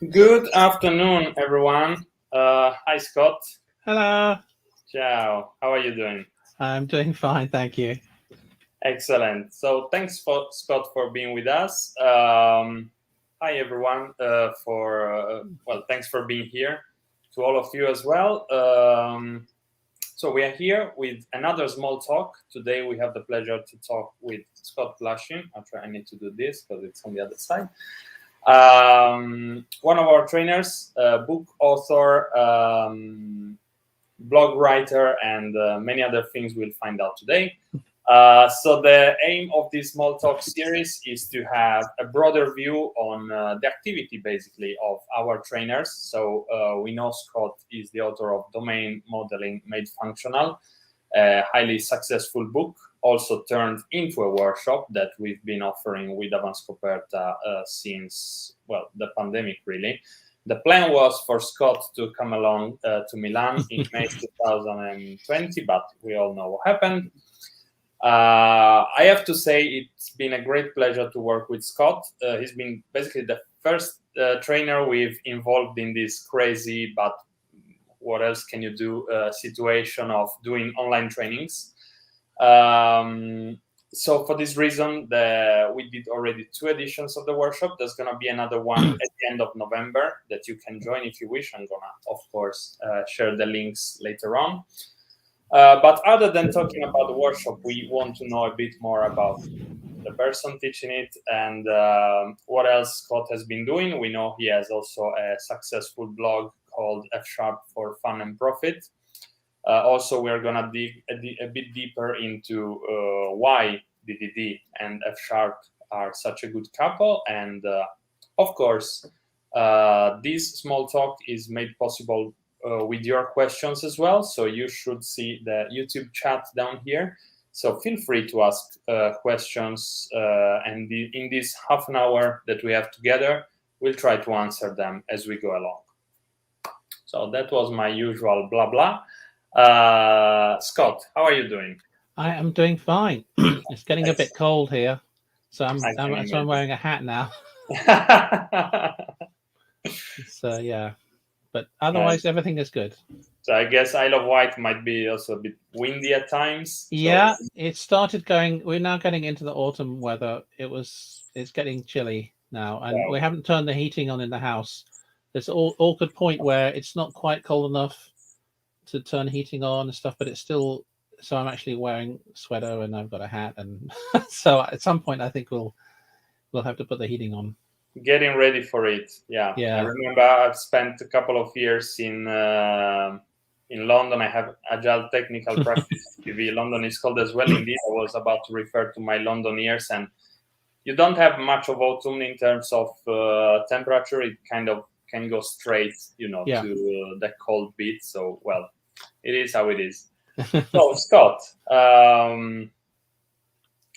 Good afternoon, everyone. Hi, Scott. Hello. Ciao. How are you doing? I'm doing fine, thank you. Excellent. So, thanks for Scott for being with us. Hi, everyone. Thanks for being here. To all of you as well. So we are here with another small talk. Today we have the pleasure to talk with Scott Wlaschin. I need to do this because it's on the other side. One of our trainers, book author, blog writer, and many other things we'll find out today. So the aim of this small talk series is to have a broader view on the activity, basically, of our trainers. So we know Scott is the author of Domain Modeling Made Functional, a highly successful book, also turned into a workshop that we've been offering with Avance Coperta since, well, the pandemic, really. The plan was for Scott to come along to Milan in May 2020, but we all know what happened. I have to say it's been a great pleasure to work with Scott. He's been basically the first trainer we've involved in this crazy, but what else can you do, situation of doing online trainings. So for this reason, we did already 2 editions of the workshop. There's going to be another one at the end of November that you can join if you wish. I'm going to, of course, share the links later on. But other than talking about the workshop, we want to know a bit more about the person teaching it and what else Scott has been doing. We know he has also a successful blog called FSharp for Fun and Profit. Also, we're going to dig a bit deeper into why DDD and FSharp are such a good couple. And of course, this small talk is made possible with your questions as well. So you should see the YouTube chat down here. So feel free to ask questions. And in this half an hour that we have together, we'll try to answer them as we go along. So that was my usual blah, blah. Scott, how are you doing? I am doing fine. It's getting a bit cold here, so I'm wearing a hat now. So yeah, but otherwise everything is good. So I guess Isle of Wight might be also a bit windy at times. Yeah, it started going. We're now getting into the autumn weather. It's getting chilly now, and we haven't turned the heating on in the house. There's an awkward point where it's not quite cold enough to turn heating on and stuff, but it's still. So I'm actually wearing a sweater and I've got a hat, and so at some point I think we'll have to put the heating on. Getting ready for it. Yeah. I remember I've spent a couple of years in London. I have Agile Technical Practice TV. London is cold as well. Indeed, I was about to refer to my London years, and you don't have much of autumn in terms of temperature. It kind of can go straight, to the cold bit. So, well, it is how it is. So, Scott,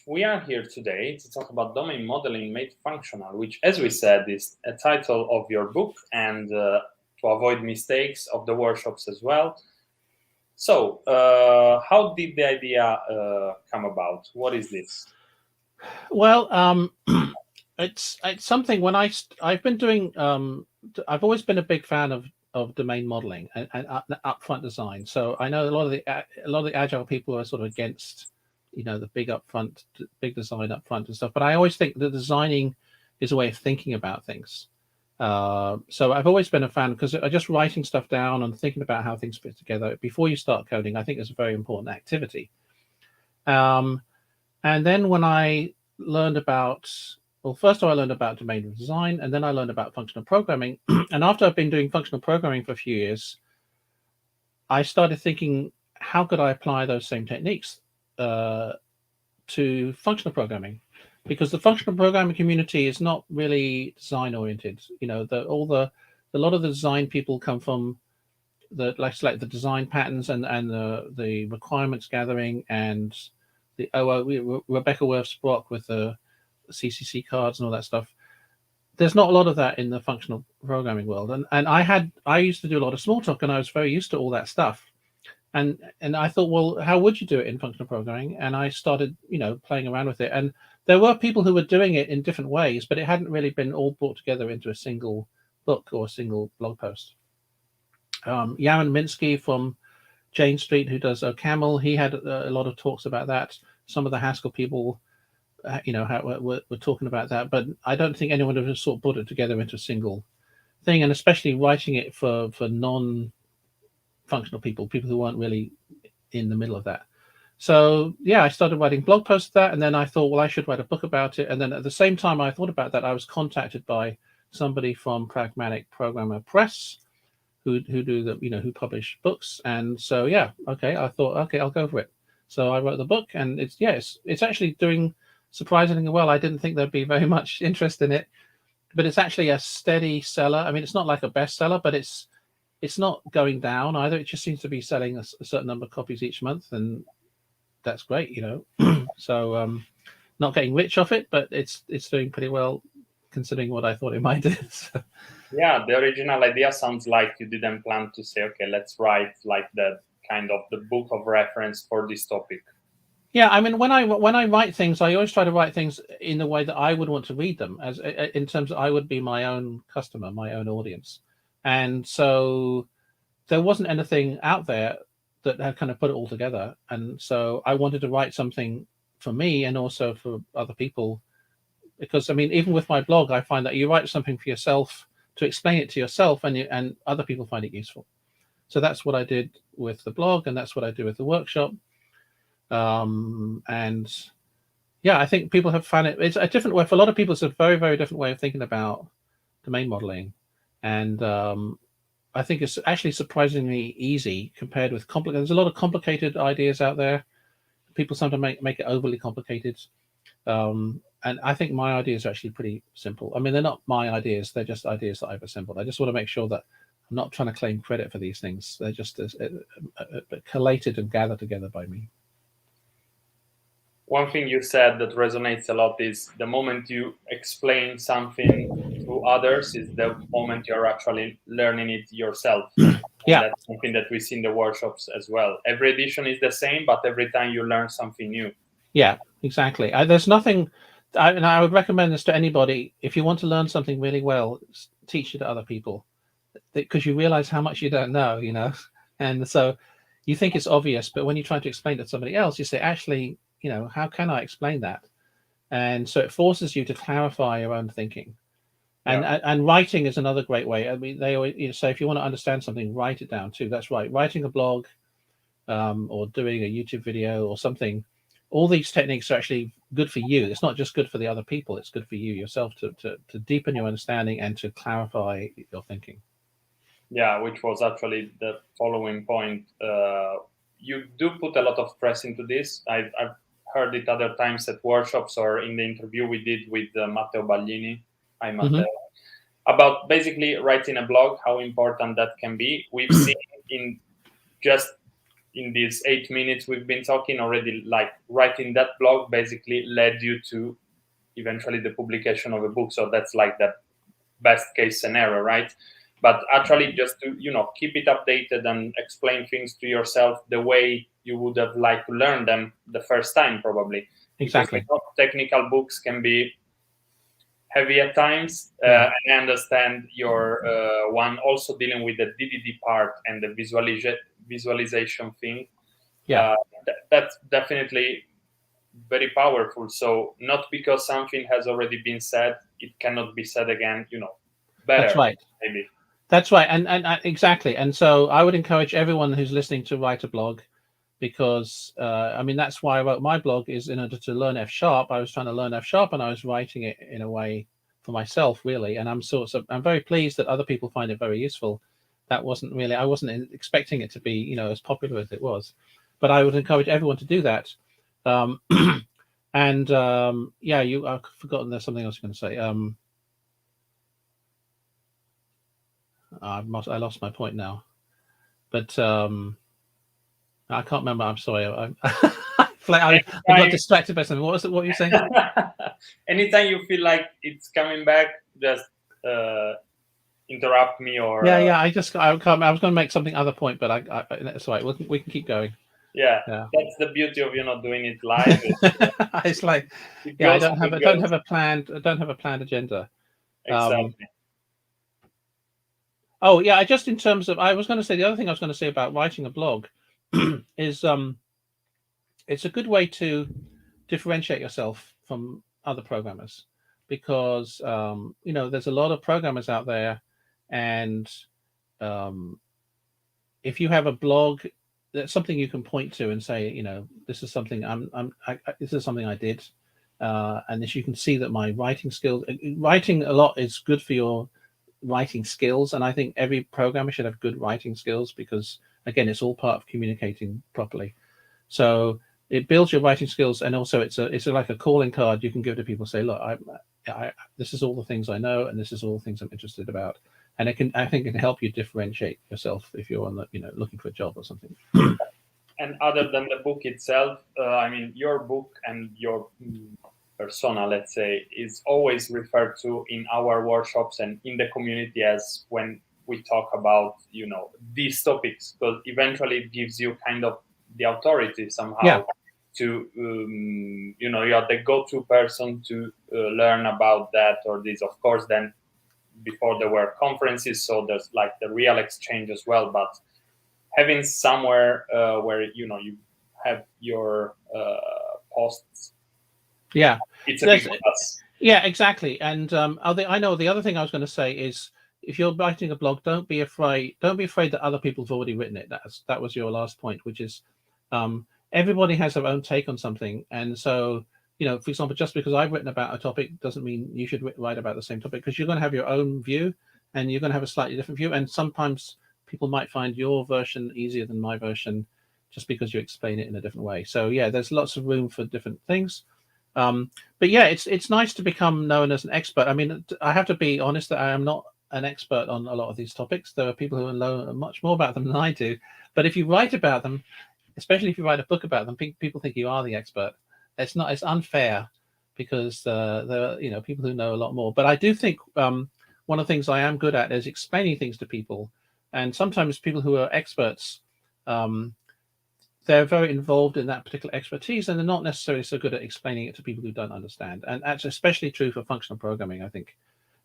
we are here today to talk about domain modeling made functional, which, as we said, is a title of your book, and to avoid mistakes of the workshops as well. So, how did the idea come about? What is this? Well, it's something when I've been doing. I've always been a big fan of domain modeling and upfront design. So I know a lot of the agile people are sort of against, the big design upfront and stuff. But I always think that designing is a way of thinking about things. So I've always been a fan because just writing stuff down and thinking about how things fit together before you start coding, I think is a very important activity. And then when I learned about, well, first of all, I learned about domain design, and then I learned about functional programming. And after I've been doing functional programming for a few years, I started thinking, how could I apply those same techniques to functional programming? Because the functional programming community is not really design oriented. A lot of the design people come from the design patterns and the requirements gathering and Rebecca Worth-Brock with the CCC cards and all that stuff. There's not a lot of that in the functional programming world, and I used to do a lot of small talk, and I was very used to all that stuff. And I thought, well, how would you do it in functional programming? And I started, playing around with it. And there were people who were doing it in different ways, but it hadn't really been all brought together into a single book or a single blog post. Yaron Minsky from Jane Street, who does OCaml, he had a lot of talks about that. Some of the Haskell people, were talking about that, but I don't think anyone has sort of put it together into a single thing, and especially writing it for non-functional people who weren't really in the middle of that. So yeah, I started writing blog posts that, and then I thought, well, I should write a book about it. And then at the same time I thought about that, I was contacted by somebody from Pragmatic Programmer Press, who do the who publish books. And so yeah, okay, I thought, okay, I'll go for it. So I wrote the book, and it's actually doing surprisingly well. I didn't think there'd be very much interest in it, but it's actually a steady seller. I mean, it's not like a bestseller, but it's not going down either. It just seems to be selling a certain number of copies each month, and that's great, So not getting rich off it, but it's doing pretty well considering what I thought it might do. So. Yeah, the original idea sounds like you didn't plan to say, okay, let's write like the kind of the book of reference for this topic. Yeah, I mean, when I write things, I always try to write things in the way that I would want to read them, as in terms of I would be my own customer, my own audience. And so there wasn't anything out there that had kind of put it all together. And so I wanted to write something for me and also for other people, because I mean, even with my blog, I find that you write something for yourself to explain it to yourself, and other people find it useful. So that's what I did with the blog, and that's what I do with the workshop. And yeah, I think people have found it. It's a different way for a lot of people. It's a very, very different way of thinking about domain modeling, and I think it's actually surprisingly easy compared with complicated. There's a lot of complicated ideas out there. People sometimes make it overly complicated, and I think my ideas are actually pretty simple. I mean, they're not my ideas; they're just ideas that I've assembled. I just want to make sure that I'm not trying to claim credit for these things. They're just collated and gathered together by me. One thing you said that resonates a lot is the moment you explain something to others is the moment you're actually learning it yourself. Yeah, that's something that we see in the workshops as well. Every edition is the same, but every time you learn something new. Yeah, exactly. There's nothing, and I would recommend this to anybody. If you want to learn something really well, teach it to other people, because you realize how much you don't know, and so you think it's obvious, but when you try to explain it to somebody else, you say, actually, how can I explain that? And so it forces you to clarify your own thinking. And writing is another great way. I mean, they always say, if you want to understand something, write it down too. That's right. Writing a blog or doing a YouTube video or something, all these techniques are actually good for you. It's not just good for the other people. It's good for you yourself to deepen your understanding and to clarify your thinking. Yeah, which was actually the following point. You do put a lot of stress into this. I've heard it other times at workshops or in the interview we did with Matteo Baglini. Hi, Matteo. About basically writing a blog, how important that can be. We've seen in these 8 minutes we've been talking already, like writing that blog basically led you to eventually the publication of a book. So that's like the best case scenario, right? But actually just to, keep it updated and explain things to yourself the way you would have liked to learn them the first time, probably. Exactly. Because technical books can be heavy at times. And I understand your one also dealing with the DDD part and the visualization thing. Yeah. That's definitely very powerful. So not because something has already been said, it cannot be said again, better. That's right. Maybe. That's right. And exactly. And so I would encourage everyone who's listening to write a blog, because I mean, that's why I wrote my blog, is in order to learn FSharp. I was trying to learn FSharp and I was writing it in a way for myself, really. And I'm very pleased that other people find it very useful. I wasn't expecting it to be, as popular as it was, but I would encourage everyone to do that. I've forgotten there's something else I'm going to say. I lost my point now, but I can't remember. I'm sorry. I got distracted by something. What were you saying? Anytime you feel like it's coming back, just interrupt me or. Yeah. I was going to make something other point, but it's all right. We can keep going. Yeah, that's the beauty of doing it live. It's like, I don't have a planned agenda. Exactly. Oh yeah, I just in terms of, I was going to say the other thing I was going to say about writing a blog is it's a good way to differentiate yourself from other programmers, because there's a lot of programmers out there, and um, if you have a blog, that's something you can point to and say, this is something this is something I did, and as you can see that my writing skills, writing a lot is good for your writing skills, and I think every programmer should have good writing skills, because again, it's all part of communicating properly. So it builds your writing skills, and also it's like a calling card you can give to people. Say, look, this is all the things I know, and this is all the things I'm interested about, and I think it can help you differentiate yourself if you're on the looking for a job or something. And other than the book itself, I mean, your book and your persona, let's say, is always referred to in our workshops and in the community as when we talk about these topics, because eventually it gives you kind of the authority somehow to you're the go-to person to learn about that or this. Of course, then before there were conferences, so there's like the real exchange as well, but having somewhere where you have your posts, it's a big plus. Yeah, exactly. And I know the other thing I was going to say is, if you're writing a blog, don't be afraid that other people have already written it. That was your last point, which is everybody has their own take on something, and so for example, just because I've written about a topic doesn't mean you should write about the same topic, because you're going to have your own view, and you're going to have a slightly different view, and sometimes people might find your version easier than my version just because you explain it in a different way. So yeah, there's lots of room for different things. But yeah, it's nice to become known as an expert. I mean, I have to be honest that I am not an expert on a lot of these topics. There are people who know much more about them than I do. But if you write about them, especially if you write a book about them, people think you are the expert. It's unfair, because there are people who know a lot more. But I do think one of the things I am good at is explaining things to people. And sometimes people who are experts, they're very involved in that particular expertise, and they're not necessarily so good at explaining it to people who don't understand. And that's especially true for functional programming, I think,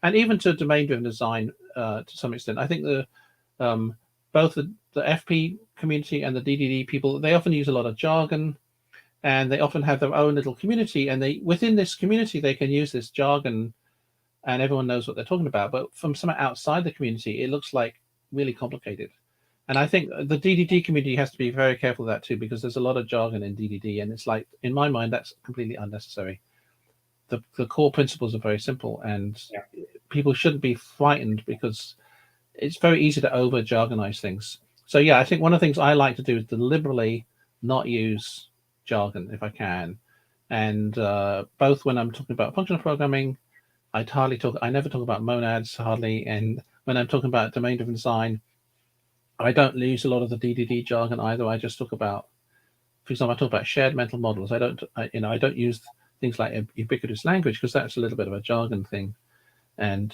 and even to domain-driven design to some extent. I think both the FP community and the DDD people, they often use a lot of jargon, and they often have their own little community, and within this community they can use this jargon, and everyone knows what they're talking about. But from somewhere outside the community, it looks like really complicated. And I think the DDD community has to be very careful of that too, because there's a lot of jargon in DDD, and it's like, in my mind, that's completely unnecessary. The core principles are very simple, and people shouldn't be frightened, because it's very easy to over jargonize things. So yeah, I think one of the things I like to do is deliberately not use jargon if I can. And both when I'm talking about functional programming, I never talk about monads hardly, and when I'm talking about domain-driven design, I don't use a lot of the DDD jargon either. I just talk about, for example, I talk about shared mental models. I don't use things like ubiquitous language, because that's a little bit of a jargon thing. And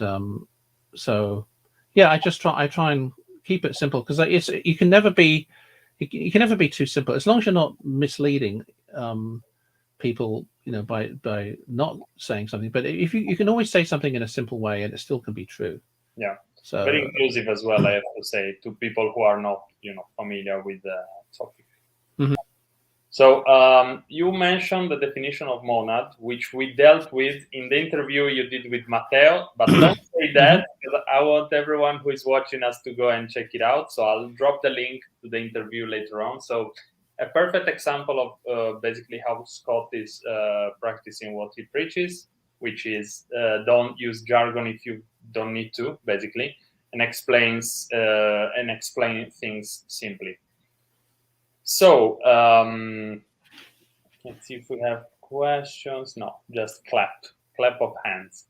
so, yeah, I try and keep it simple, because you can never be too simple, as long as you're not misleading people, by not saying something. But if you can always say something in a simple way, and it still can be true. Yeah. So very inclusive as well, I have to say, to people who are not, familiar with the topic. Mm-hmm. So you mentioned the definition of monad, which we dealt with in the interview you did with Matteo, but don't say that, because I want everyone who is watching us to go and check it out. So I'll drop the link to the interview later on. So a perfect example of basically how Scott is practicing what he preaches, which is don't use jargon if you don't need to, basically, and explain things simply. So let's see if we have questions. No, just clap of hands.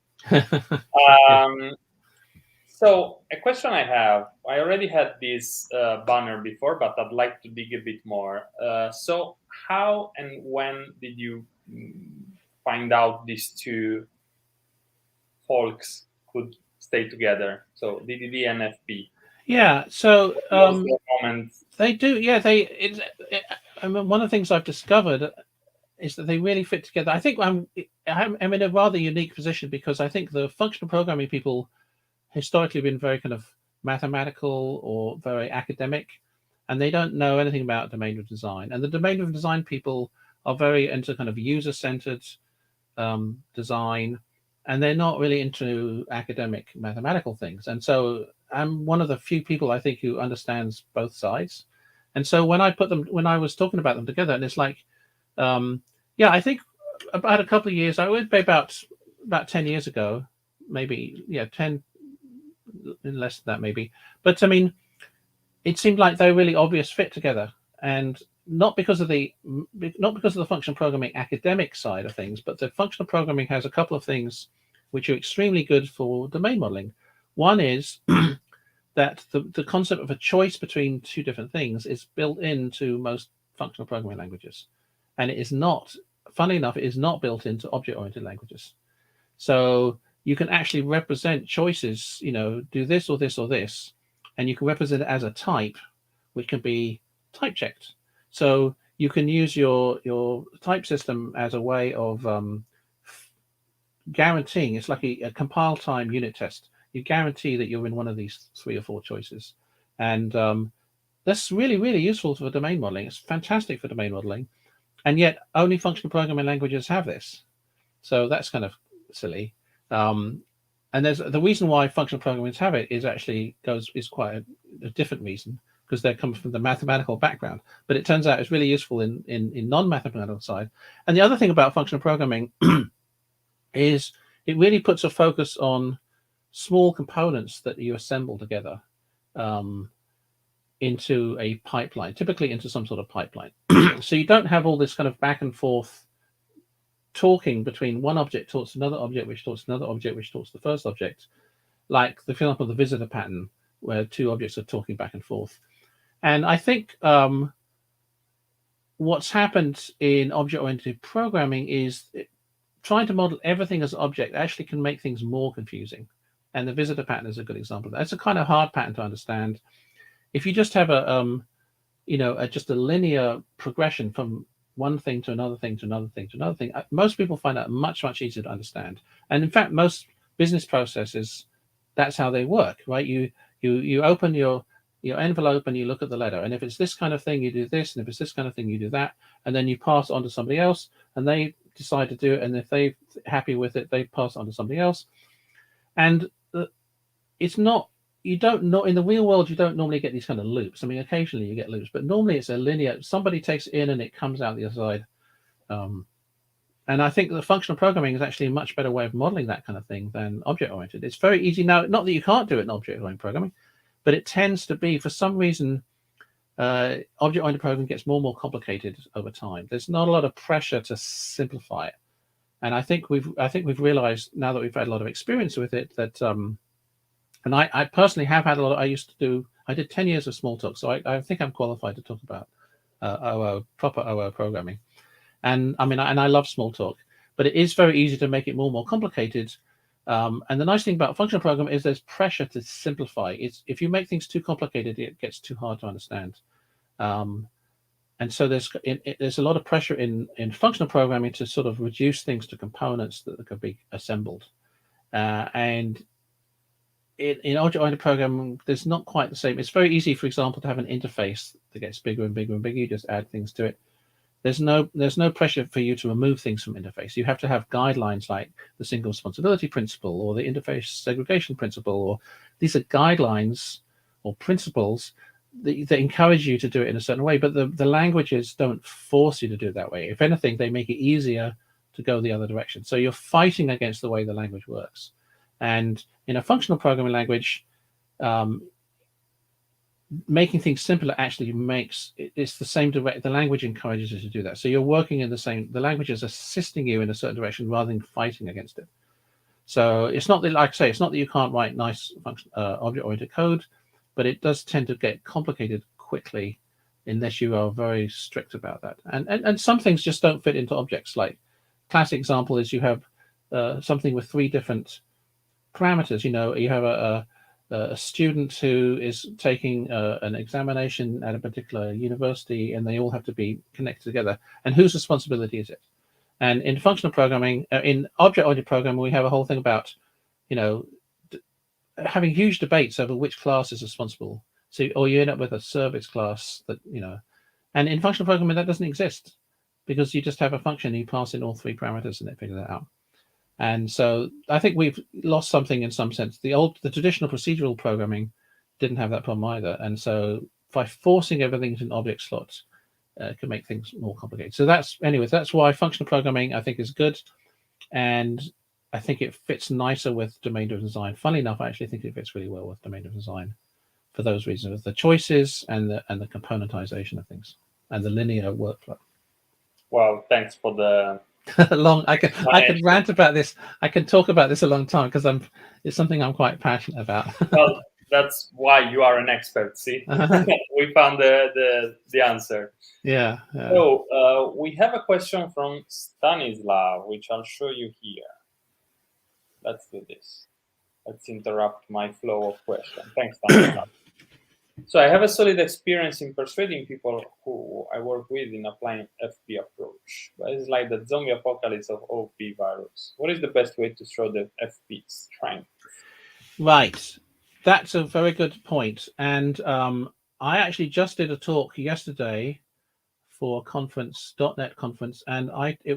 So a question I have, I already had this banner before, but I'd like to dig a bit more. So how and when did you find out these two folks could stay together? So DDD and FP. Yeah. So moment? They do. Yeah. I mean, one of the things I've discovered is that they really fit together. I think I'm in a rather unique position, because I think the functional programming people historically been very kind of mathematical or very academic, and they don't know anything about domain-driven design. And the domain-driven design people are very into kind of user-centered design, and they're not really into academic mathematical things. And so I'm one of the few people, I think, who understands both sides. And so when I was talking about them together, and it's like, yeah, I think about a couple of years, I would be about 10 years ago, maybe, yeah, 10, less than that maybe. But I mean, it seemed like they were really obvious fit together, and not because of the functional programming academic side of things, but the functional programming has a couple of things which are extremely good for domain modeling. One is that the concept of a choice between two different things is built into most functional programming languages, and it is not, funnily enough, it is not built into object-oriented languages. So you can actually represent choices, do this or this or this, and you can represent it as a type, which can be type checked. So you can use your type system as a way of guaranteeing, it's like a compile time unit test. You guarantee that you're in one of these 3 or 4 choices. And that's really, really useful for domain modeling. It's fantastic for domain modeling. And yet only functional programming languages have this. So that's kind of silly. And there's the reason why functional programmers have it is quite a different reason, because they come from the mathematical background. But it turns out it's really useful in non-mathematical side. And the other thing about functional programming is it really puts a focus on small components that you assemble together into a pipeline, typically into some sort of pipeline. So you don't have all this kind of back and forth talking between one object talks to another object, which talks to another object, which talks to the first object, like for example, the visitor pattern, where 2 objects are talking back and forth. And I think what's happened in object-oriented programming is trying to model everything as an object actually can make things more confusing. And the visitor pattern is a good example of that. It's a kind of hard pattern to understand. If you just have just a linear progression from one thing to another thing to another thing to another thing, most people find that much, much easier to understand. And in fact, most business processes, that's how they work, right? You open your envelope and you look at the letter, and if it's this kind of thing, you do this, and if it's this kind of thing, you do that, and then you pass it on to somebody else, and they decide to do it, and if they're happy with it, they pass it on to somebody else. And it's not, you don't know, in the real world, you don't normally get these kind of loops. I mean, occasionally you get loops, but normally it's a linear, somebody takes it in and it comes out the other side. And I think the functional programming is actually a much better way of modeling that kind of thing than object-oriented. It's very easy now, not that you can't do it in object-oriented programming, but it tends to be, for some reason, object-oriented programming gets more and more complicated over time. There's not a lot of pressure to simplify it. And I think we've realized, now that we've had a lot of experience with it, that and I personally have had a lot. I did 10 years of Smalltalk, so I think I'm qualified to talk about proper OO programming. And I mean, and I love Smalltalk, but it is very easy to make it more and more complicated. And the nice thing about functional programming is there's pressure to simplify. If you make things too complicated, it gets too hard to understand. And so there's a lot of pressure in functional programming to sort of reduce things to components that could be assembled. And in object-oriented programming, there's not quite the same. It's very easy, for example, to have an interface that gets bigger and bigger and bigger. You just add things to it. There's no pressure for you to remove things from interface. You have to have guidelines like the single responsibility principle or the interface segregation principle, or these are guidelines or principles that encourage you to do it in a certain way. But the languages don't force you to do it that way. If anything, they make it easier to go the other direction. So you're fighting against the way the language works. And in a functional programming language, making things simpler actually it's the same direct. The language encourages you to do that. So you're working in the language is assisting you in a certain direction rather than fighting against it. So it's not that, like I say, it's not that you can't write nice object-oriented code, but it does tend to get complicated quickly unless you are very strict about that. And some things just don't fit into objects. Like classic example is you have something with 3 different parameters. You have a student who is taking an examination at a particular university, and they all have to be connected together. And whose responsibility is it? And in functional programming, in object-oriented programming, we have a whole thing about, having huge debates over which class is responsible. So, or you end up with a service class that, and in functional programming that doesn't exist, because you just have a function, you pass in all 3 parameters and it figures it out. And so I think we've lost something in some sense. The traditional procedural programming didn't have that problem either. And so by forcing everything into an object slot, can make things more complicated. So that's why functional programming I think is good. And I think it fits nicer with domain-driven design. Funnily enough, I actually think it fits really well with domain-driven design for those reasons, the choices and the componentization of things and the linear workflow. Well, thanks for the long. I can rant about this. I can talk about this a long time because it's something I'm quite passionate about. Well, that's why you are an expert. See, we found the answer. Yeah. So we have a question from Stanislav, which I'll show you here. Let's do this. Let's interrupt my flow of questions. Thanks, Stanislav. So I have a solid experience in persuading people who I work with in applying FP approach. But it's like the zombie apocalypse of OP virus. What is the best way to show the FP strength? Right. That's a very good point. And I actually just did a talk yesterday for a conference, .NET conference, and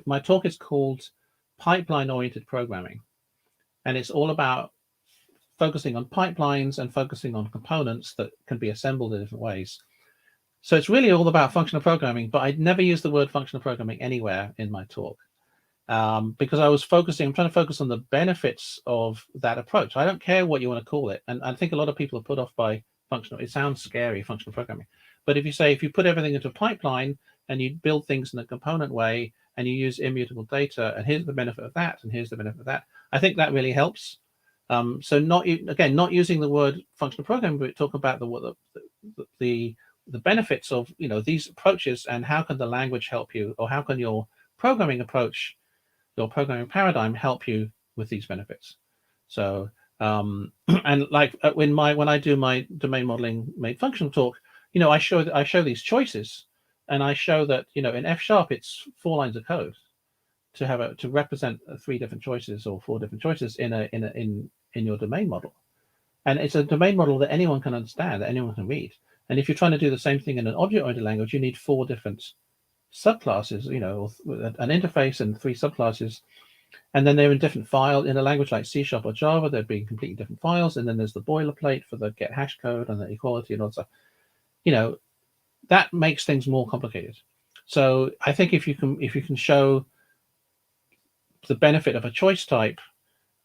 my talk is called Pipeline-Oriented Programming. And it's all about focusing on pipelines and focusing on components that can be assembled in different ways. So it's really all about functional programming, but I'd never use the word functional programming anywhere in my talk because I'm trying to focus on the benefits of that approach. I don't care what you want to call it. And I think a lot of people are put off by functional. It sounds scary, functional programming. But if you put everything into a pipeline and you build things in a component way and you use immutable data, and here's the benefit of that, and here's the benefit of that, I think that really helps. So not using the word functional programming, but talk about the benefits of these approaches and how can the language help you, or how can your programming approach, your programming paradigm help you with these benefits. So and like when I do my domain modeling made functional talk, I show these choices, and I show that in FSharp it's 4 lines of code to represent 3 different choices or 4 different choices in your domain model. And it's a domain model that anyone can understand, that anyone can read. And if you're trying to do the same thing in an object-oriented language, you need 4 different subclasses, an interface and 3 subclasses. And then they're in different files. In a language like C# or Java, they'd be in completely different files. And then there's the boilerplate for the get hash code and the equality and all that stuff. That makes things more complicated. So I think if you can show the benefit of a choice type,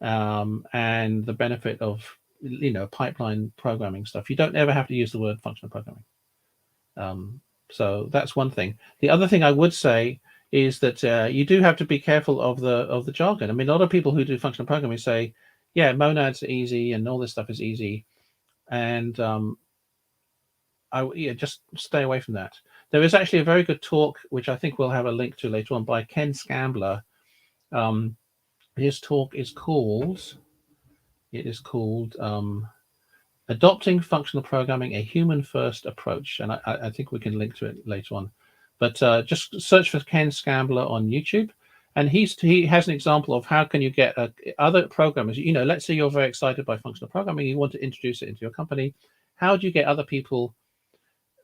and the benefit of pipeline programming stuff, you don't ever have to use the word functional programming. So that's one thing. The other thing I would say is that you do have to be careful of the jargon. I mean, a lot of people who do functional programming say, yeah, monads are easy and all this stuff is easy, and just stay away from that. There is actually a very good talk which I think we'll have a link to later on by Ken Scambler. His talk is called Adopting Functional Programming, a Human-First Approach. And I think we can link to it later on. But just search for Ken Scambler on YouTube. And he has an example of how can you get other programmers. Let's say you're very excited by functional programming. You want to introduce it into your company. How do you get other people,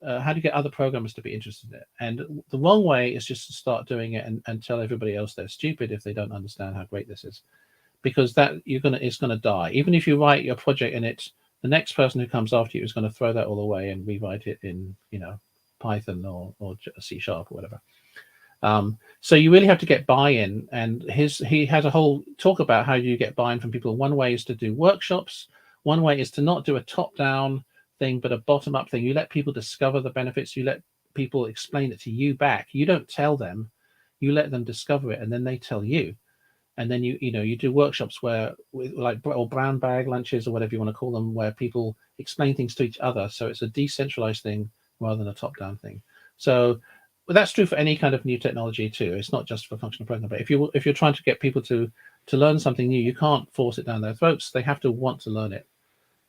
how do you get other programmers to be interested in it? And the wrong way is just to start doing it and tell everybody else they're stupid if they don't understand how great this is. Because it's gonna die. Even if you write your project in it, the next person who comes after you is going to throw that all away and rewrite it in Python or C# or whatever. So you really have to get buy-in, and he has a whole talk about how you get buy-in from people. One way is to do workshops. One way is to not do a top-down thing, but a bottom-up thing. You let people discover the benefits. You let people explain it to you back. You don't tell them. You let them discover it, and then they tell you. And then you do workshops or brown bag lunches or whatever you want to call them, where people explain things to each other. So it's a decentralized thing rather than a top-down thing. So that's true for any kind of new technology too. It's not just for functional programming. But if you're trying to get people to learn something new, you can't force it down their throats. They have to want to learn it.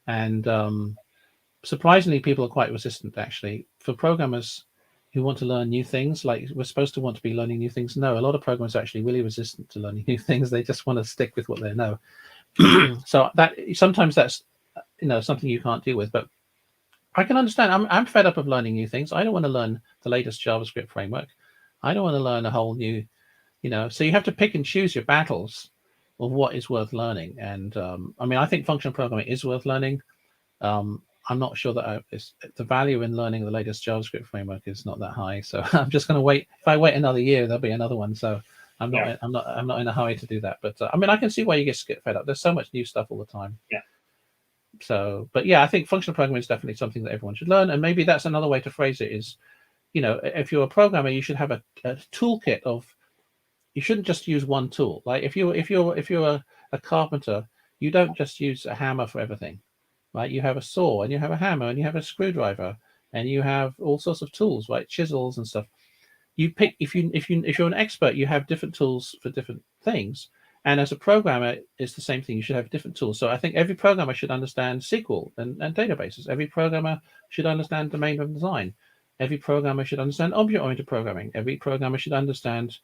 And surprisingly, people are quite resistant actually. For programmers who want to learn new things, like we're supposed to want to be learning new things. No, a lot of programmers are actually really resistant to learning new things. They just want to stick with what they know. So that sometimes that's something you can't deal with. But I can understand. I'm fed up of learning new things. I don't want to learn the latest JavaScript framework. I don't want to learn a whole new, So you have to pick and choose your battles of what is worth learning. And I mean, I think functional programming is worth learning. I'm not sure that the value in learning the latest JavaScript framework is not that high. So I'm just going to wait. If I wait another year, there'll be another one. So I'm not in a hurry to do that. But I mean, I can see why you get fed up. There's so much new stuff all the time. Yeah. So, but yeah, I think functional programming is definitely something that everyone should learn. And maybe that's another way to phrase it is, if you're a programmer, you should have a toolkit of. You shouldn't just use one tool. Like if you're a carpenter, you don't just use a hammer for everything, right? You have a saw and you have a hammer and you have a screwdriver and you have all sorts of tools, right? Chisels and stuff. You pick if you're an expert, you have different tools for different things. And as a programmer, it's the same thing. You should have different tools. So I think every programmer should understand SQL and databases. Every programmer should understand domain-driven design. Every programmer should understand object-oriented programming. Every programmer should understand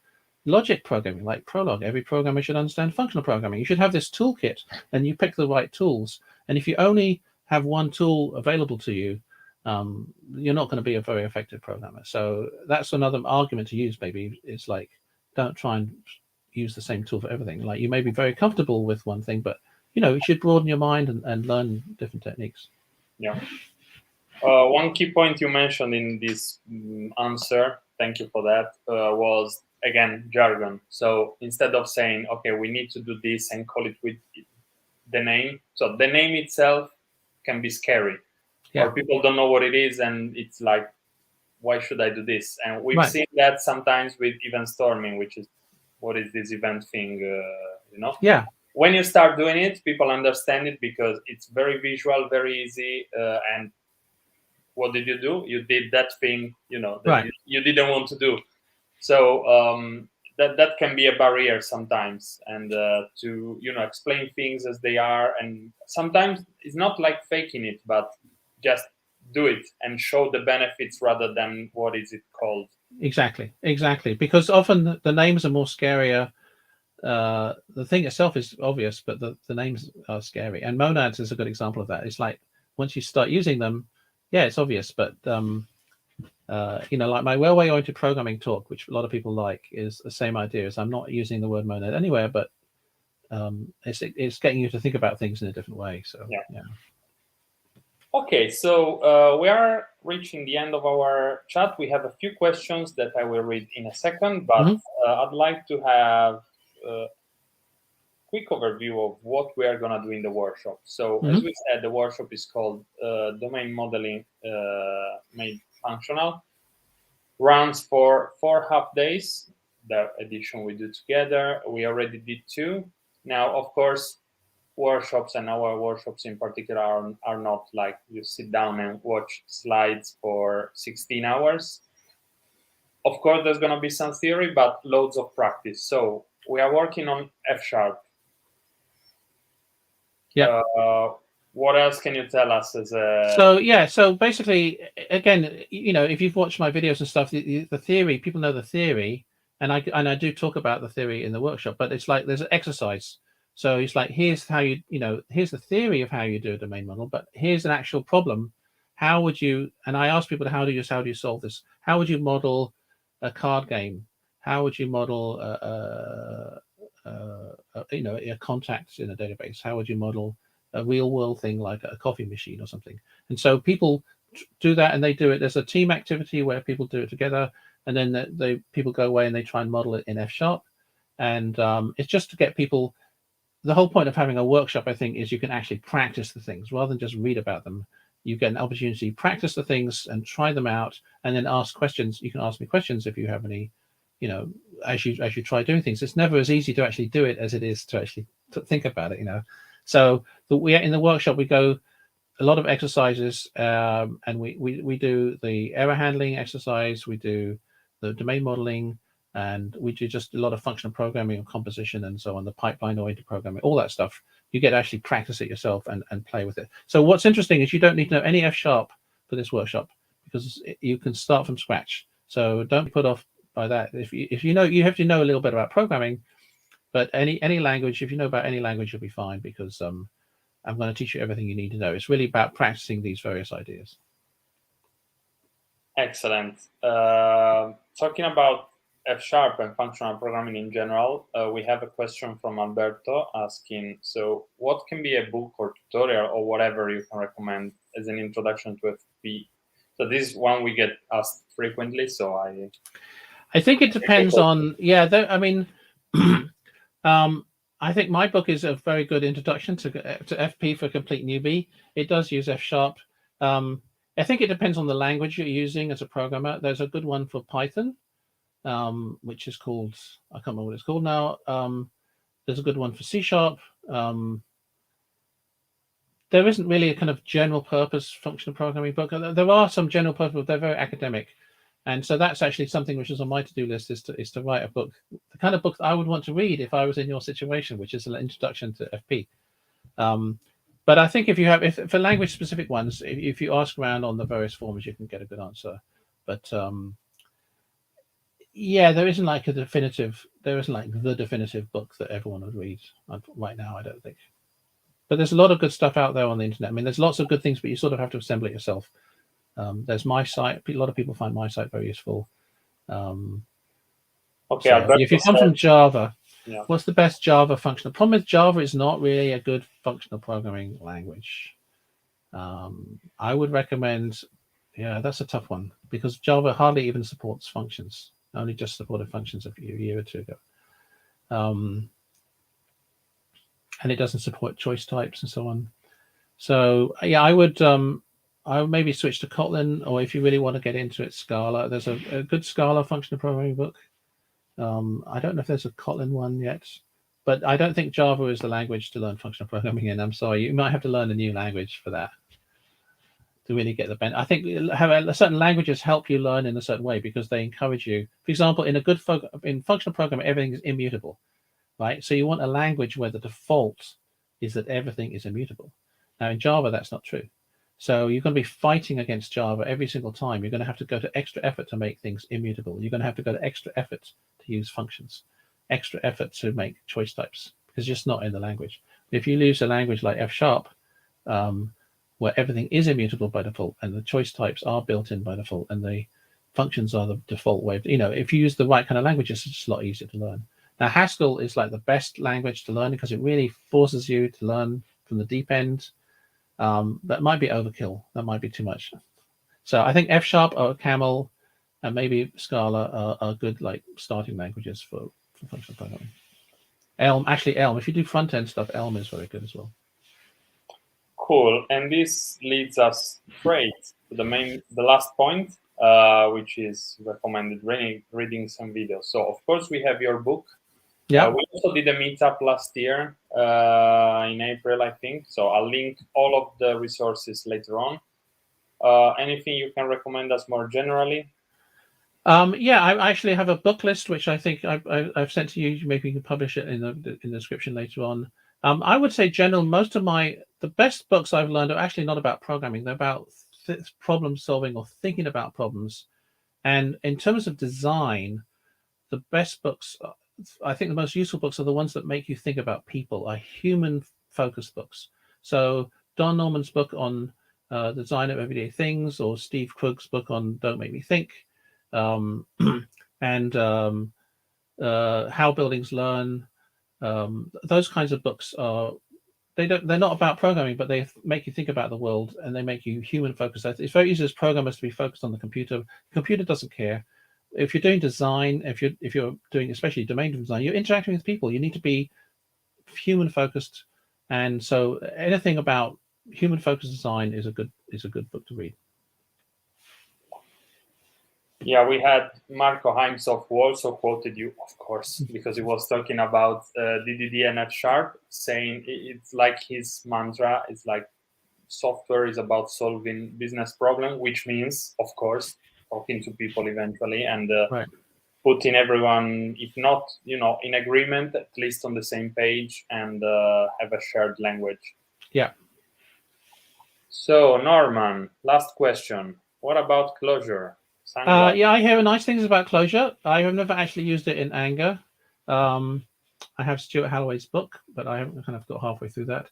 logic programming, like Prolog. Every programmer should understand functional programming. You should have this toolkit, and you pick the right tools. And if you only have one tool available to you, you're not going to be a very effective programmer. So that's another argument to use. Maybe it's like, don't try and use the same tool for everything. Like, you may be very comfortable with one thing, but you should broaden your mind and learn different techniques. Yeah. One key point you mentioned in this answer, thank you for that, was again jargon. So instead of saying, okay, we need to do this and call it with the name, so the name itself can be scary. Yeah. Or people don't know what it is, and it's like, why should I do this? And we've seen that sometimes with event storming, which is, what is this event thing? Yeah. When you start doing it, people understand it because it's very visual, very easy. And what did you do? You did that thing, that you didn't want to do. So that can be a barrier sometimes, and to explain things as they are. And sometimes it's not like faking it, but just do it and show the benefits rather than what is it called. Exactly. Because often the names are more scarier. The thing itself is obvious, but the names are scary. And monads is a good example of that. It's like, once you start using them, yeah, it's obvious. But like my railway-oriented programming talk, which a lot of people like, is the same idea. Is I'm not using the word monad anywhere, but it's getting you to think about things in a different way. So yeah. Okay, so we are reaching the end of our chat. We have a few questions that I will read in a second, but I'd like to have a quick overview of what we are going to do in the workshop. So as we said, the workshop is called Domain Modeling Made Functional. Runs for 4 half days. The edition we do together. We already did 2. Now, of course, workshops, and our workshops in particular, are not like you sit down and watch slides for 16 hours. Of course, there's going to be some theory, but loads of practice. So we are working on FSharp. Yeah. What else can you tell us as a... So basically, again, if you've watched my videos and stuff, the theory, people know the theory, and I do talk about the theory in the workshop, but it's like there's an exercise. So it's like, here's how here's the theory of how you do a domain model, but here's an actual problem. How would you, and I ask people, how do you solve this? How would you model a card game? How would you model a contact in a database? How would you model a real world thing like a coffee machine or something? And so people do that, and they do it. There's a team activity where people do it together, and then people go away and they try and model it in FSharp. And it's just to get people. The whole point of having a workshop, I think, is you can actually practice the things rather than just read about them. You get an opportunity to practice the things and try them out, and then ask questions. You can ask me questions if you have any, as you try doing things. It's never as easy to actually do it as it is to actually think about it, So in the workshop, we go a lot of exercises, and we do the error handling exercise, we do the domain modeling, and we do just a lot of functional programming and composition and so on, the pipeline-oriented programming, all that stuff. You get to actually practice it yourself and play with it. So what's interesting is you don't need to know any FSharp for this workshop, because you can start from scratch. So don't be put off by that. If you know, you have to know a little bit about programming, but any language, if you know about any language, you'll be fine, because I'm going to teach you everything you need to know. It's really about practicing these various ideas. Excellent. Talking about FSharp and functional programming in general, we have a question from Alberto asking, so what can be a book or tutorial or whatever you can recommend as an introduction to FP? So this is one we get asked frequently, so I think it depends on, I mean, I think my book is a very good introduction to FP for a complete newbie. It does use FSharp. I think it depends on the language you're using as a programmer. There's a good one for Python, which is called, I can't remember what it's called now. There's a good one for C#. There isn't really a kind of general purpose functional programming book. There are some general purpose, but they're very academic. And so that's actually something which is on my to-do list, is to write a book, the kind of book I would want to read if I was in your situation, which is an introduction to FP. But I think if for language specific ones, if you ask around on the various forums, you can get a good answer. But there isn't like the definitive book that everyone would read right now, I don't think. But there's a lot of good stuff out there on the internet. I mean, there's lots of good things, but you sort of have to assemble it yourself. There's my site. A lot of people find my site very useful. okay. So if you come from Java, what's the best Java functional? The problem with Java is not really a good functional programming language. I would recommend, that's a tough one, because Java hardly even supports functions. Only just supported functions a year or two ago. And it doesn't support choice types and so on. So I would maybe switch to Kotlin, or if you really want to get into it, Scala. There's a good Scala functional programming book. I don't know if there's a Kotlin one yet, but I don't think Java is the language to learn functional programming in. I'm sorry, you might have to learn a new language for that to really get the benefit. I think certain languages help you learn in a certain way because they encourage you. For example, in functional programming, everything is immutable, right? So you want a language where the default is that everything is immutable. Now in Java, that's not true. So you're going to be fighting against Java every single time. You're going to have to go to extra effort to make things immutable. You're going to have to go to extra effort to use functions, extra effort to make choice types, because it's just not in the language. If you use a language like FSharp, where everything is immutable by default and the choice types are built in by default and the functions are the default way, if you use the right kind of language, it's just a lot easier to learn. Now, Haskell is like the best language to learn because it really forces you to learn from the deep end. That might be overkill. That might be too much. So I think FSharp or Camel and maybe Scala are good like starting languages for functional programming. Elm, if you do front end stuff, Elm is very good as well. Cool. And this leads us straight to the last point, which is recommended reading some videos. So of course we have your book. Yeah. We also did a meetup last year in April, I think. So I'll link all of the resources later on. Anything you can recommend us more generally? I actually have a book list which I think I've sent to you. Maybe you can publish it in the description later on. I would say most of the best books I've learned are actually not about programming. They're about problem solving or thinking about problems. And in terms of design, the best books, I think the most useful books are the ones that make you think about people, are human-focused books. So Don Norman's book on the design of everyday things, or Steve Krug's book on Don't Make Me Think, and How Buildings Learn. Those kinds of books they're not about programming, but they make you think about the world and they make you human-focused. It's very easy as programmers to be focused on the computer. The computer doesn't care. If you're doing design, if you're doing especially domain design, you're interacting with people. You need to be human focused, and so anything about human focused design is a good book to read. Yeah, we had Marco Heimsov, who also quoted you, of course, because he was talking about DDD and FSharp, saying it's like his mantra. It's like software is about solving business problem, which means, of course, talking to people eventually and putting everyone, if not, in agreement, at least on the same page and have a shared language. Yeah. So, Norman, last question. What about Clojure? I hear nice things about Clojure. I have never actually used it in anger. I have Stuart Halloway's book, but I haven't kind of got halfway through that.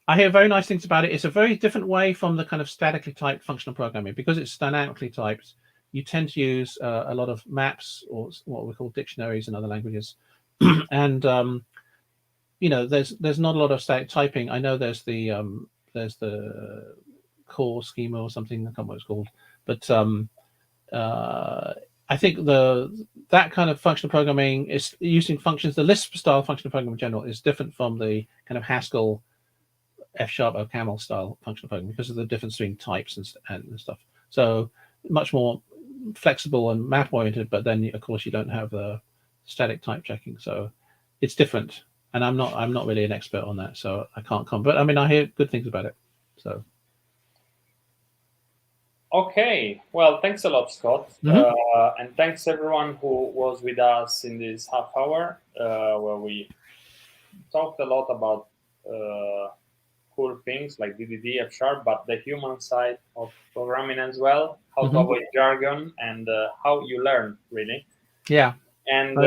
I hear very nice things about it. It's a very different way from the kind of statically typed functional programming. Because it's dynamically typed, you tend to use a lot of maps, or what we call dictionaries in other languages. And there's not a lot of static typing. I know there's the core schema or something. I can't remember what it's called, but I think that kind of functional programming is using functions. The Lisp style functional programming in general is different from the kind of Haskell, FSharp, or Camel style functional programming because of the difference between types and stuff. So much more flexible and map oriented, but then of course you don't have the static type checking. So it's different. And I'm not really an expert on that, so I can't comment. But I mean, I hear good things about it. So. Okay, well, thanks a lot, Scott. And thanks everyone who was with us in this half hour, where we talked a lot about cool things like DDD, FSharp, but the human side of programming as well, how to avoid jargon, and how you learn, really. Yeah. And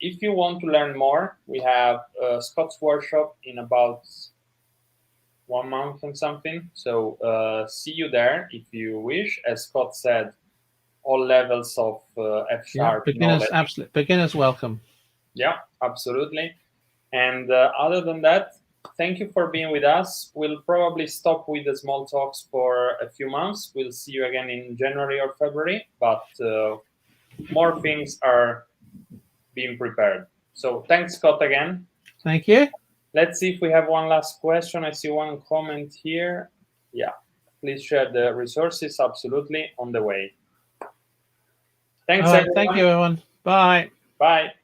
if you want to learn more, we have Scott's workshop in about 1 month and something. So see you there if you wish. As Scott said, all levels of FSharp. Yeah, beginners welcome. Yeah, absolutely. And other than that, thank you for being with us. We'll probably stop with the small talks for a few months. We'll see you again in January or February, but more things are being prepared. So thanks, Scott, again. Thank you. Let's see if we have one last question. I see one comment here. Yeah, please share the resources. Absolutely, on the way. Thanks, everyone. Thank you, everyone. Bye. Bye.